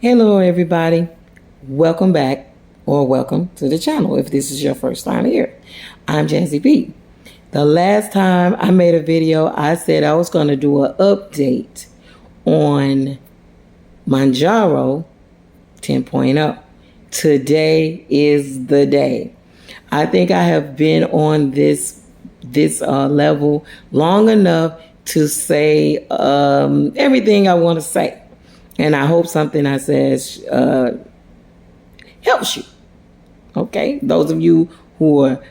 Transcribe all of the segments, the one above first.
Hello, everybody. Welcome back or welcome to the channel if this is your first time here. I'm Jazzy B. The last time I made a video, I said I was going to do an update on Mounjaro 10.0. Today is the day. I think I have been on this level long enough to say everything I want to say. And I hope something I says helps you. Okay? Those of you who are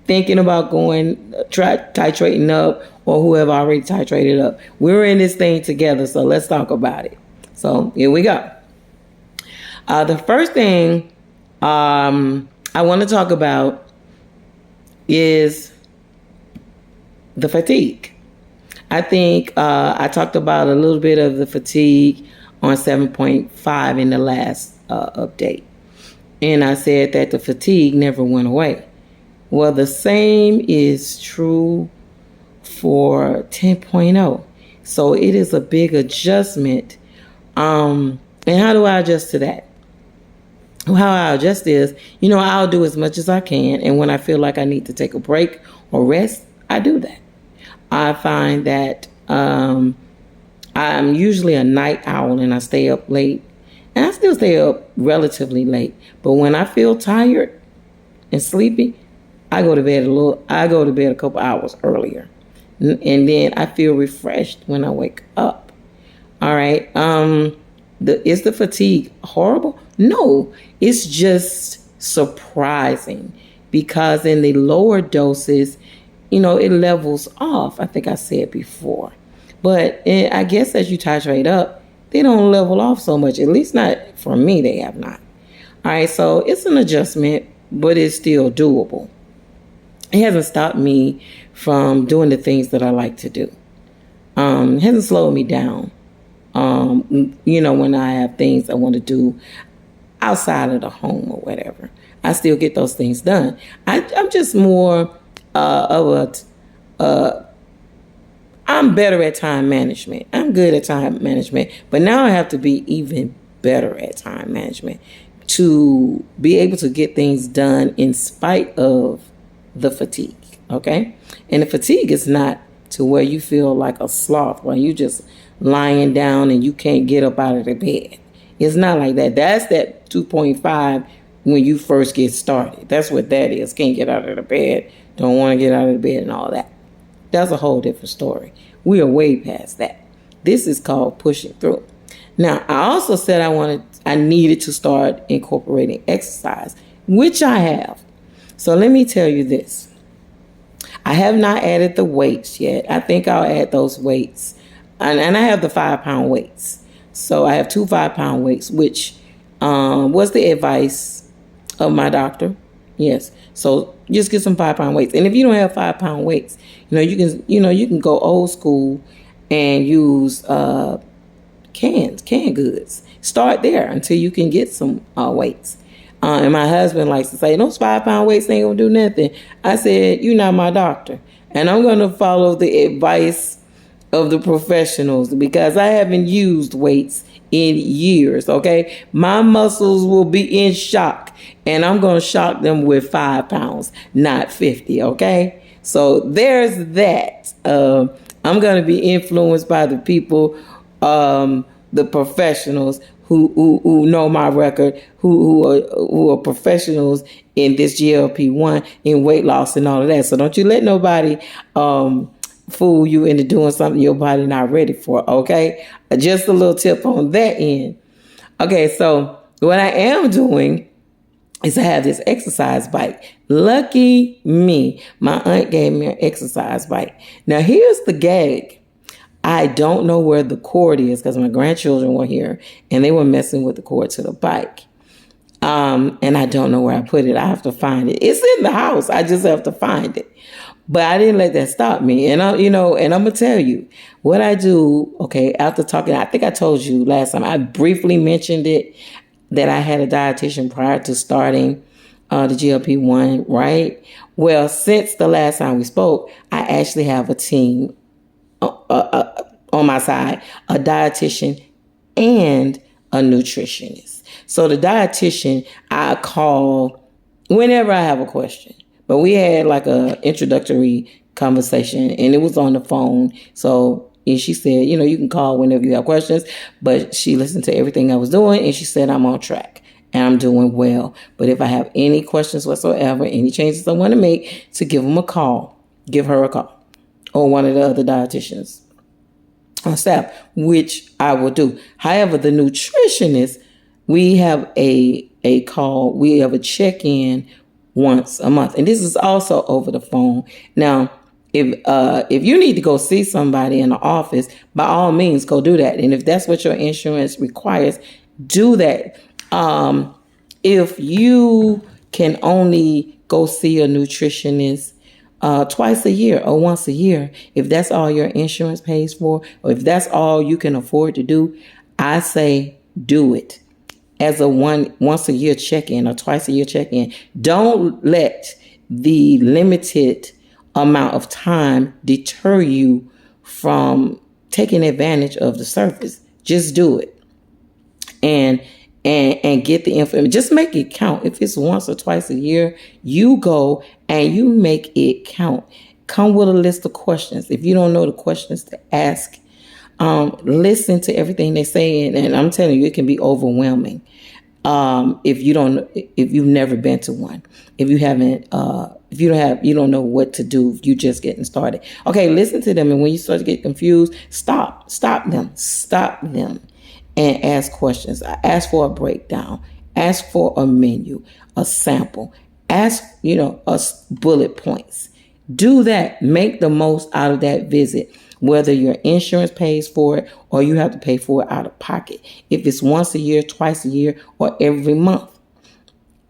thinking about titrating up or who have already titrated up. We're in this thing together, so let's talk about it. So here we go. The first thing I want to talk about is the fatigue. I think I talked about a little bit of the fatigue on 7.5 in the last update. And I said that the fatigue never went away. Well, the same is true for 10.0. So it is a big adjustment. And how do I adjust to that? How I adjust is, I'll do as much as I can. And when I feel like I need to take a break or rest, I do that. I find that I'm usually a night owl and I stay up late. And I still stay up relatively late. But when I feel tired and sleepy, I go to bed a couple hours earlier. And then I feel refreshed when I wake up. All right. Is the fatigue horrible? No, it's just surprising because in the lower doses, it levels off. I think I said before. But I guess as you titrate up, they don't level off so much. At least not for me, they have not. All right, so it's an adjustment, but it's still doable. It hasn't stopped me from doing the things that I like to do. It hasn't slowed me down. When I have things I want to do outside of the home or whatever, I still get those things done. I'm just more I'm better at time management. I'm good at time management, but now I have to be even better at time management to be able to get things done in spite of the fatigue, okay? And the fatigue is not to where you feel like a sloth, where you just lying down and you can't get up out of the bed. It's not like that. That's that 2.5 when you first get started. That's what that is. Can't get out of the bed, don't want to get out of the bed and all that. That's a whole different story. We are way past that. This is called pushing through. Now, I also said I needed to start incorporating exercise, which I have. So let me tell you this. I have not added the weights yet. I think I'll add those weights. And I have the 5-pound weights. So I have 2 5-pound weights, which was the advice of my doctor. Yes. So just get some 5-pound weights. And if you don't have 5-pound weights, you can go old school and use canned goods. Start there until you can get some weights. And my husband likes to say, those 5-pound weights ain't gonna do nothing. I said, you're not my doctor. And I'm gonna follow the advice of the professionals because I haven't used weights in years, okay? My muscles will be in shock and I'm going to shock them with 5 pounds, not 50, okay? So there's that. I'm going to be influenced by the people, the professionals who know my record, who are professionals in this GLP-1 in weight loss and all of that. So don't you let nobody fool you into doing something your body not ready for, okay? Just a little tip on that end. Okay, so what I am doing is I have this exercise bike. Lucky me, my aunt gave me an exercise bike. Now here's the gag. I don't know where the cord is because my grandchildren were here and they were messing with the cord to the bike. And I don't know where I put it. I have to find it. It's in the house. I just have to find it. But I didn't let that stop me. And I'm going to tell you what I do. Okay. After talking, I think I told you last time, I briefly mentioned it, that I had a dietitian prior to starting the GLP-1, right? Well, since the last time we spoke, I actually have a team on my side, a dietitian and a nutritionist. So the dietitian I call whenever I have a question. But we had like a introductory conversation and it was on the phone. So and she said, you can call whenever you have questions. But she listened to everything I was doing and she said I'm on track and I'm doing well. But if I have any questions whatsoever, any changes I want to make, to give them a call, give her a call or one of the other dietitians on staff, which I will do. However, the nutritionist, we have a call, we have a check-in once a month. And this is also over the phone. Now, if you need to go see somebody in the office, by all means, go do that. And if that's what your insurance requires, do that. If you can only go see a nutritionist twice a year or once a year, if that's all your insurance pays for, or if that's all you can afford to do, I say do it as a once a year check-in or twice a year check-in. Don't let the limited amount of time deter you from taking advantage of the service. Just do it. And get the information. Just make it count. If it's once or twice a year, you go and you make it count. Come with a list of questions. If you don't know the questions to ask, listen to everything they say, and I'm telling you, it can be overwhelming. If you've never been to one, if you don't know what to do, if you just getting started. Okay, listen to them, and when you start to get confused, stop them. And ask questions. Ask for a breakdown. Ask for a menu, a sample. Ask, us bullet points. Do that. Make the most out of that visit, whether your insurance pays for it or you have to pay for it out of pocket. If it's once a year, twice a year, or every month.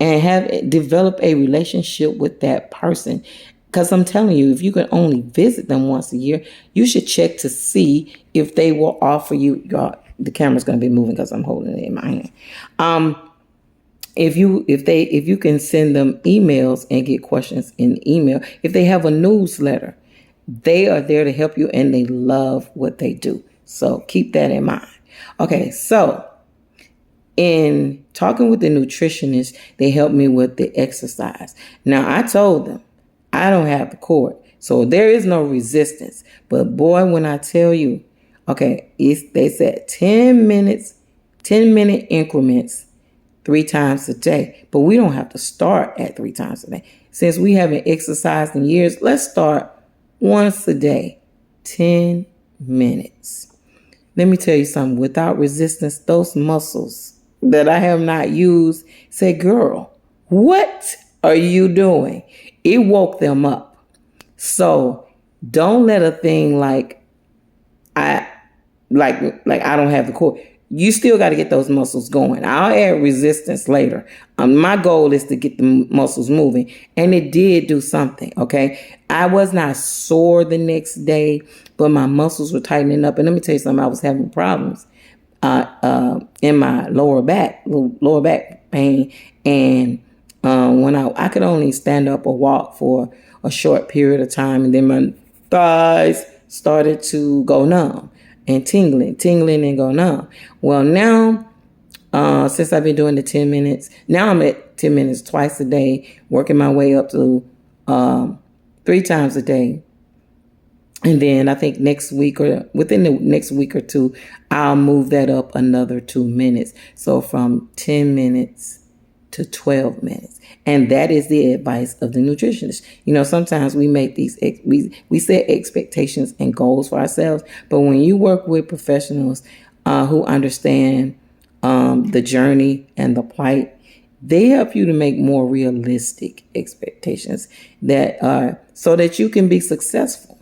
And develop a relationship with that person. Because I'm telling you, if you can only visit them once a year, you should check to see if they will offer you the camera's going to be moving because I'm holding it in my hand. If you can send them emails and get questions in email, if they have a newsletter, they are there to help you and they love what they do. So keep that in mind. Okay, so in talking with the nutritionist, they helped me with the exercise. Now I told them I don't have the cord, so there is no resistance. But boy, when I tell you, okay, they said 10-minute increments 3 times a day. But we don't have to start at 3 times a day. Since we haven't exercised in years, let's start once a day, 10 minutes. Let me tell you something. Without resistance, those muscles that I have not used say, girl, what are you doing? It woke them up. So don't let a thing like I don't have the core. You still got to get those muscles going. I'll add resistance later. My goal is to get the muscles moving. And it did do something, okay? I was not sore the next day, but my muscles were tightening up. And let me tell you something, I was having problems in my lower back pain. And when I could only stand up or walk for a short period of time, and then my thighs started to go numb and tingling and go numb. Well, now, since I've been doing the 10 minutes, now I'm at 10 minutes twice a day, working my way up to 3 times a day. And then I think within the next week or two, I'll move that up another 2 minutes. So from 10 minutes to 12 minutes. And that is the advice of the nutritionist. Sometimes we make we set expectations and goals for ourselves. But when you work with professionals who understand the journey and the plight, they help you to make more realistic expectations so that you can be successful.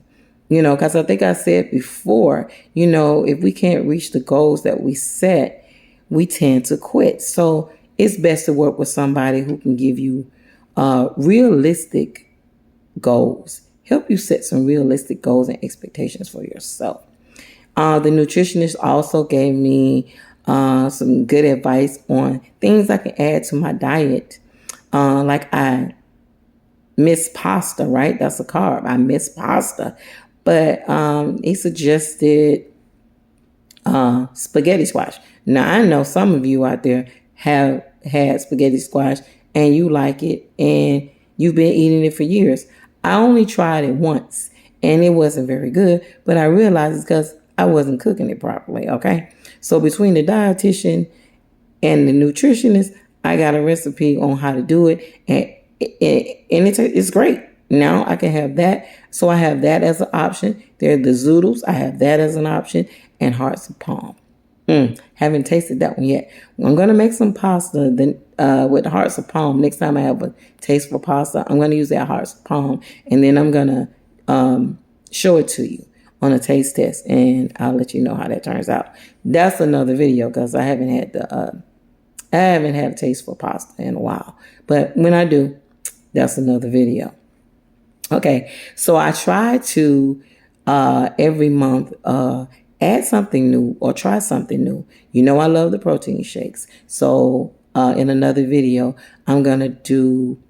Because I think I said before, if we can't reach the goals that we set, we tend to quit. So it's best to work with somebody who can give you realistic goals, help you set some realistic goals and expectations for yourself. The nutritionist also gave me some good advice on things I can add to my diet. Like I miss pasta, right? That's a carb. I miss pasta. But he suggested spaghetti squash. Now, I know some of you out there have had spaghetti squash and you like it and you've been eating it for years. I only tried it once and it wasn't very good, but I realized it's because I wasn't cooking it properly, okay? So between the dietitian and the nutritionist, I got a recipe on how to do it, and it's great. Now I can have that. So I have that as an option. There are the zoodles. I have that as an option, and hearts of palm. Haven't tasted that one yet. I'm gonna make some pasta then with the hearts of palm. Next time I have a taste for pasta, I'm gonna use that hearts of palm, and then I'm gonna show it to you on a taste test, and I'll let you know how that turns out. That's another video because I haven't had a taste for pasta in a while. But when I do, that's another video. Okay, so I try to every month add something new or try something new. You know I love the protein shakes. So in another video, I'm going to do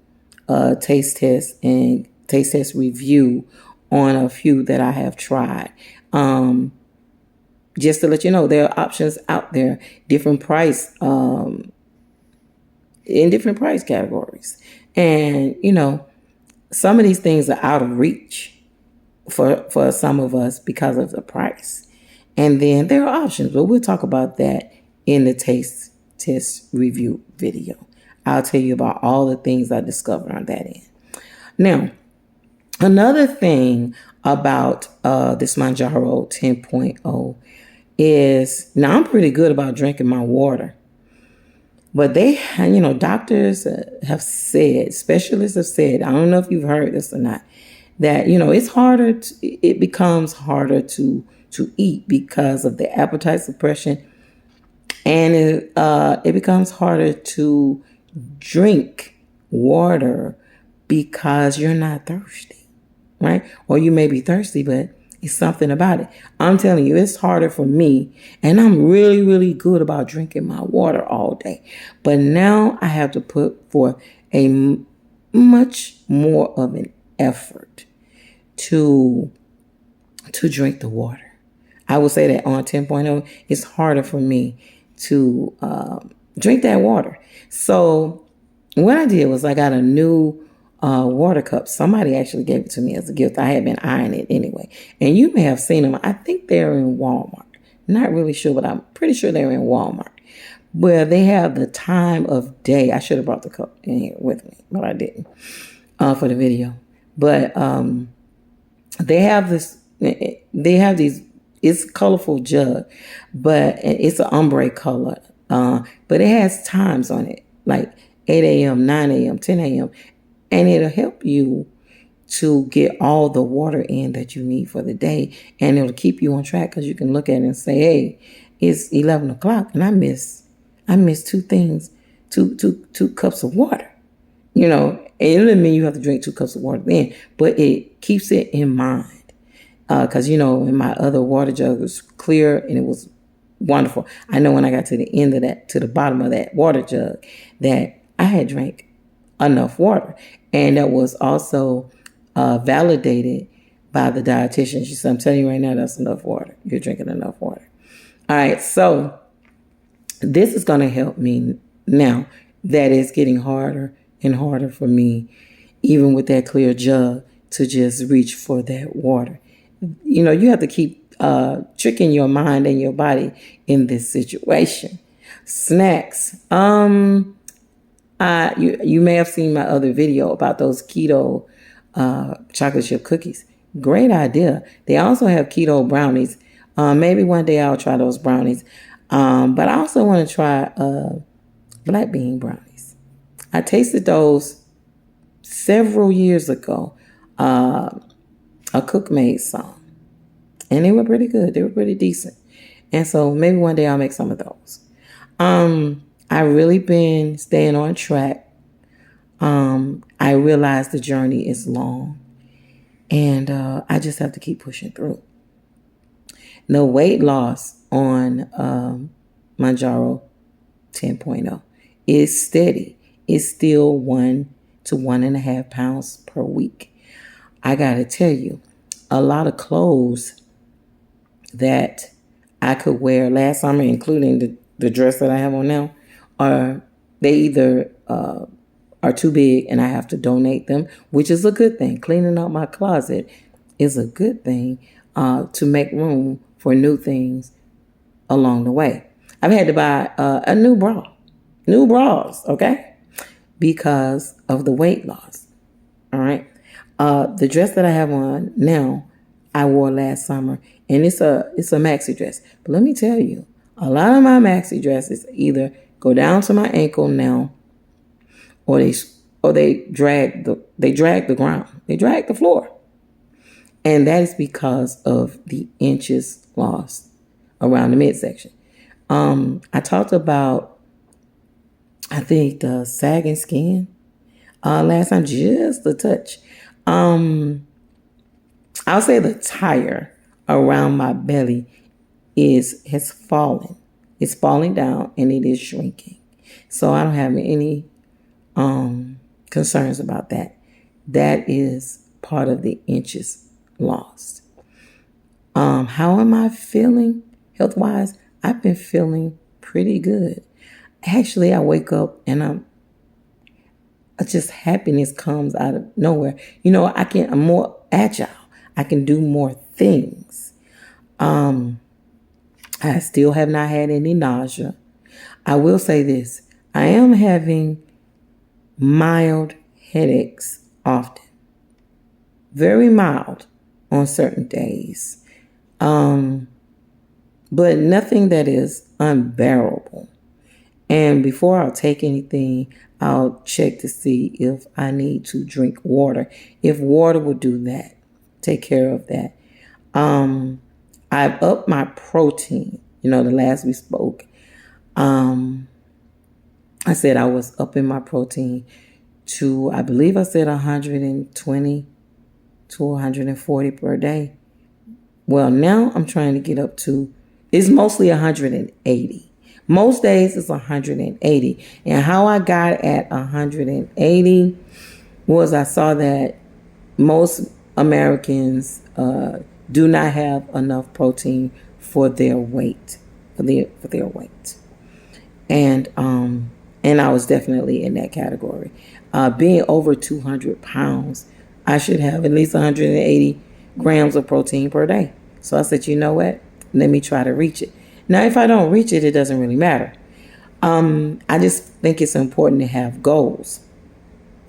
a taste test and taste test review on a few that I have tried. Just to let you know, there are options out there, different price, in different price categories. And, you know, some of these things are out of reach for some of us because of the price. And then there are options, but we'll talk about that in the taste test review video. I'll tell you about all the things I discovered on that end. Now, another thing about this Mounjaro 10.0 is, now I'm pretty good about drinking my water. But they, you know, doctors have said, specialists have said, I don't know if you've heard this or not, that, you know, it becomes harder to eat because of the appetite suppression. And it becomes harder to drink water because you're not thirsty, right? Or you may be thirsty, but it's something about it. I'm telling you, it's harder for me. And I'm really, really good about drinking my water all day. But now I have to put forth a much more of an effort to drink the water. I would say that on 10.0, it's harder for me to drink that water. So what I did was I got a new water cup. Somebody actually gave it to me as a gift. I had been eyeing it anyway. And you may have seen them. I think they're in Walmart. Not really sure, but I'm pretty sure they're in Walmart. Where they have the time of day. I should have brought the cup in here with me, but I didn't for the video. But they have these, it's a colorful jug, but it's an ombre color. But it has times on it, like 8 a.m., 9 a.m., 10 a.m., and it'll help you to get all the water in that you need for the day. And it'll keep you on track because you can look at it and say, hey, it's 11 o'clock and I missed two cups of water. You know, and it doesn't mean you have to drink 2 cups of water then, but it keeps it in mind. Because, you know, in my other water jug was clear and it was wonderful. I know when I got to the end of that, to the bottom of that water jug, that I had drank enough water. And that was also validated by the dietitian. She said, I'm telling you right now, that's enough water. You're drinking enough water. All right, so this is going to help me now that it's getting harder and harder for me, even with that clear jug, to just reach for that water. You know, you have to keep tricking your mind and your body in this situation. Snacks. You may have seen my other video about those keto chocolate chip cookies. Great idea. They also have keto brownies. Maybe one day I'll try those brownies. But I also want to try black bean brownies. I tasted those several years ago. A cook made some. And they were pretty good. They were pretty decent. And so maybe one day I'll make some of those. I really been staying on track. I realize the journey is long. And I just have to keep pushing through. No weight loss on Mounjaro 10.0 is steady. It's still 1 to 1.5 pounds per week. I got to tell you, a lot of clothes that I could wear last summer, including the dress that I have on now, are they either are too big and I have to donate them, which is a good thing. Cleaning out my closet is a good thing to make room for new things along the way. I've had to buy a new new bras, okay, because of the weight loss. All right. The dress that I have on now, I wore last summer, and it's a maxi dress. But let me tell you, a lot of my maxi dresses either go down to my ankle now, or they drag the ground, they drag the floor, and that is because of the inches lost around the midsection. I talked about, I think, the sagging skin last time, just a touch. I'll say the tire around my belly has fallen. It's falling down and it is shrinking. So I don't have any concerns about that. That is part of the inches lost. How am I feeling health wise? I've been feeling pretty good. Actually, I wake up and just happiness comes out of nowhere. I'm more agile. I can do more things. I still have not had any nausea. I will say this. I am having mild headaches often. Very mild on certain days. But nothing that is unbearable. And before I'll take anything, I'll check to see if I need to drink water. If water will do that, take care of that. I've upped my protein. The last we spoke, I said I was upping my protein to, I believe I said 120 to 140 per day. Well, now I'm trying to get up to, it's mostly 180. Most days it's 180. And how I got at 180 was I saw that most Americans do not have enough protein for their weight, for their weight. And I was definitely in that category. Being over 200 pounds, I should have at least 180 grams of protein per day. So I said, you know what? Let me try to reach it. Now, if I don't reach it, it doesn't really matter. I just think it's important to have goals.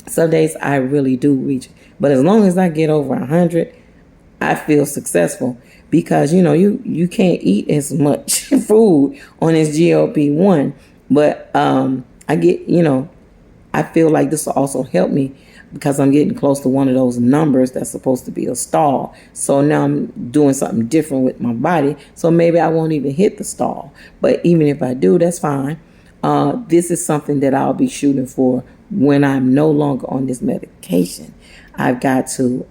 Some days I really do reach it. But as long as I get over 100, I feel successful, because, you can't eat as much food on this GLP-1. But I get, I feel like this will also help me, because I'm getting close to one of those numbers that's supposed to be a stall. So now I'm doing something different with my body. So maybe I won't even hit the stall. But even if I do, that's fine. This is something that I'll be shooting for when I'm no longer on this medication. I've got to,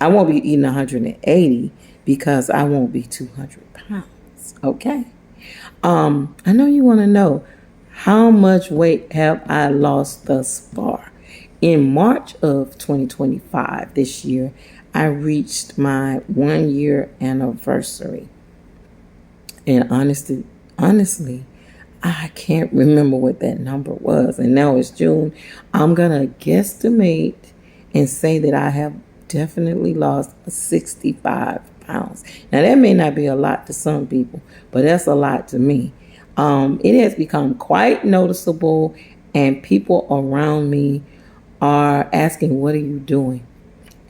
I won't be eating 180 because I won't be 200 pounds. Okay. I know you want to know, how much weight have I lost thus far? In March of 2025, this year, I reached my 1-year anniversary. And honestly, I can't remember what that number was. And now it's June. I'm going to guesstimate and say that I have definitely lost 65 pounds. Now, that may not be a lot to some people, but that's a lot to me. It has become quite noticeable, and people around me are asking, what are you doing?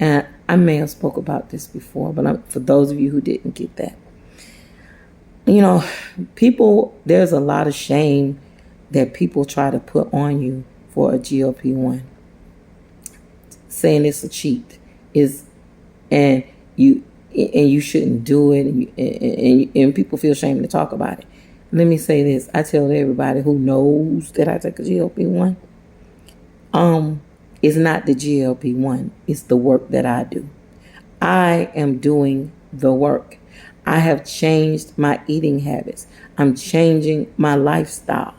And I may have spoke about this before, but for those of you who didn't get that, people, there's a lot of shame that people try to put on you for a GLP-1, saying it's a cheat, and you shouldn't do it, and people feel ashamed to talk about it. Let me say this. I tell everybody who knows that I take a GLP-1, it's not the GLP-1. It's the work that I do. I am doing the work. I have changed my eating habits. I'm changing my lifestyle.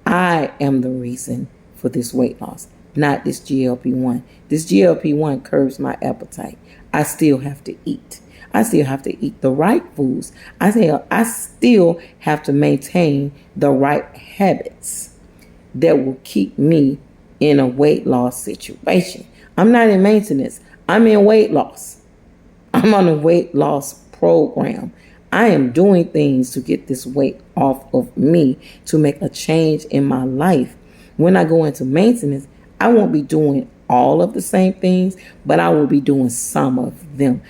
I am the reason for this weight loss, not this GLP-1. This GLP-1 curbs my appetite. I still have to eat. I still have to eat the right foods. I still have to maintain the right habits that will keep me in a weight loss situation. I'm not in maintenance. I'm in weight loss. I'm on a weight loss program. I am doing things to get this weight off of me, to make a change in my life. When I go into maintenance, I won't be doing all of the same things, but I will be doing some of them.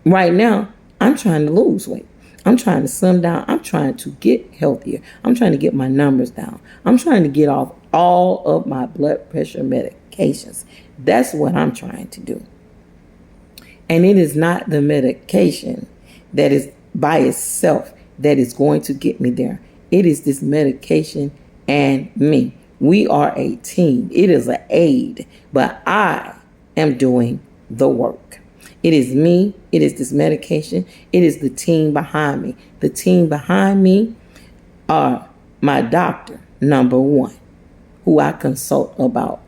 Right now, I'm trying to lose weight. I'm trying to slim down. I'm trying to get healthier. I'm trying to get my numbers down. I'm trying to get off all of my blood pressure medications. That's what I'm trying to do. And it is not the medication that is by itself that is going to get me there. It is this medication and me. We are a team. It is an aid, but I am doing the work. It is me. It is this medication. It is the team behind me. The team behind me are my doctor, number one, who I consult about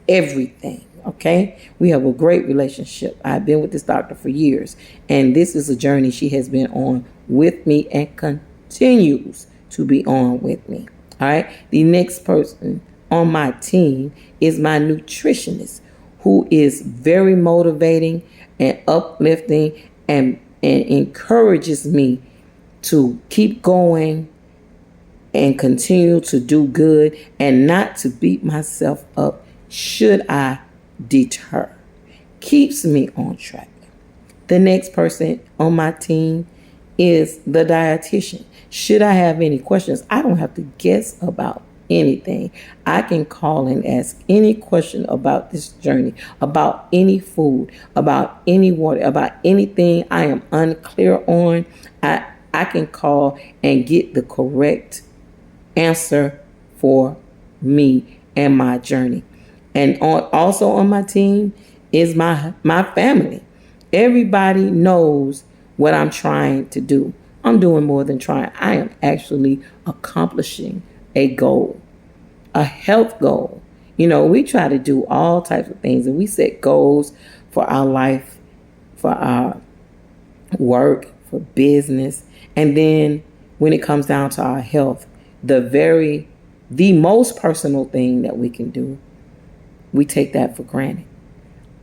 everything. Okay, we have a great relationship. I've been with this doctor for years, and this is a journey she has been on with me and continues to be on with me. All right, the next person on my team is my nutritionist, who is very motivating and uplifting and encourages me to keep going and continue to do good and not to beat myself up should I deter. Keeps me on track. The next person on my team is the dietitian. Should I have any questions, I don't have to guess about anything. I can call and ask any question about this journey, about any food, about any water, about anything I am unclear on. I can call and get the correct answer for me and my journey. And also on my team is my family. Everybody knows what I'm trying to do. I'm doing more than trying. I am actually accomplishing a goal, a health goal. You know, we try to do all types of things, and we set goals for our life, for our work, for business. And then when it comes down to our health, the most personal thing that we can do, we take that for granted.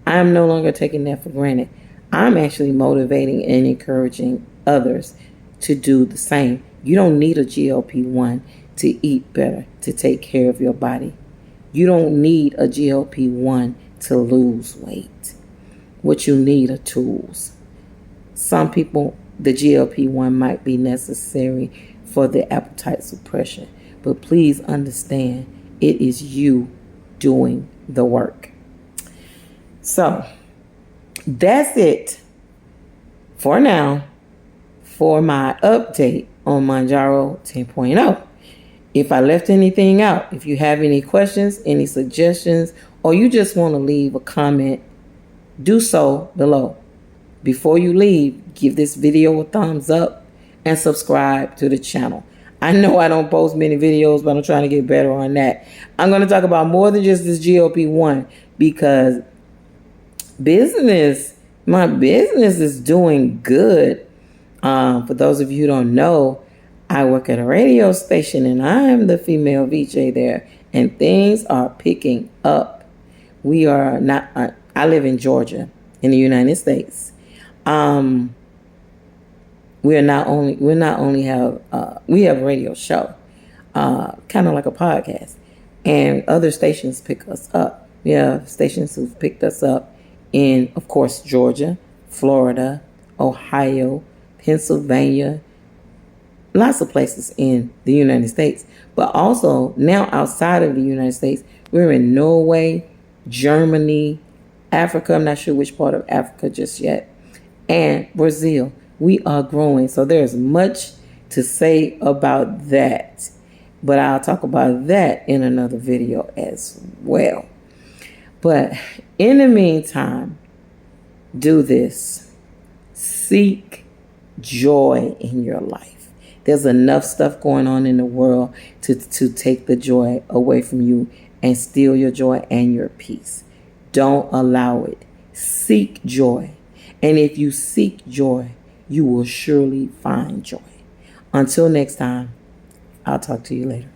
I am no longer taking that for granted. I'm actually motivating and encouraging others to do the same. You don't need a GLP-1 to eat better, to take care of your body. You don't need a GLP-1 to lose weight. What you need are tools. Some people, the GLP-1 might be necessary for the appetite suppression, but please understand, it is you doing the work. So that's it for now for my update on Mounjaro 10.0. If I left anything out, if you have any questions, any suggestions, or you just want to leave a comment, do so below. Before you leave, give this video a thumbs up and subscribe to the channel. I know I don't post many videos, but I'm trying to get better on that. I'm going to talk about more than just this GLP-1 because my business is doing good. For those of you who don't know, I work at a radio station and I am the female VJ there, and things are picking up. We are not, I live in Georgia in the United States. We have a radio show, kind of like a podcast, and other stations pick us up. We have stations who've picked us up in, of course, Georgia, Florida, Ohio, Pennsylvania, lots of places in the United States. But also now outside of the United States, we're in Norway, Germany, Africa. I'm not sure which part of Africa just yet, and Brazil. We are growing. So there's much to say about that, but I'll talk about that in another video as well. But in the meantime, do this. Seek joy in your life. There's enough stuff going on in the world to take the joy away from you and steal your joy and your peace. Don't allow it. Seek joy. And if you seek joy, you will surely find joy. Until next time, I'll talk to you later.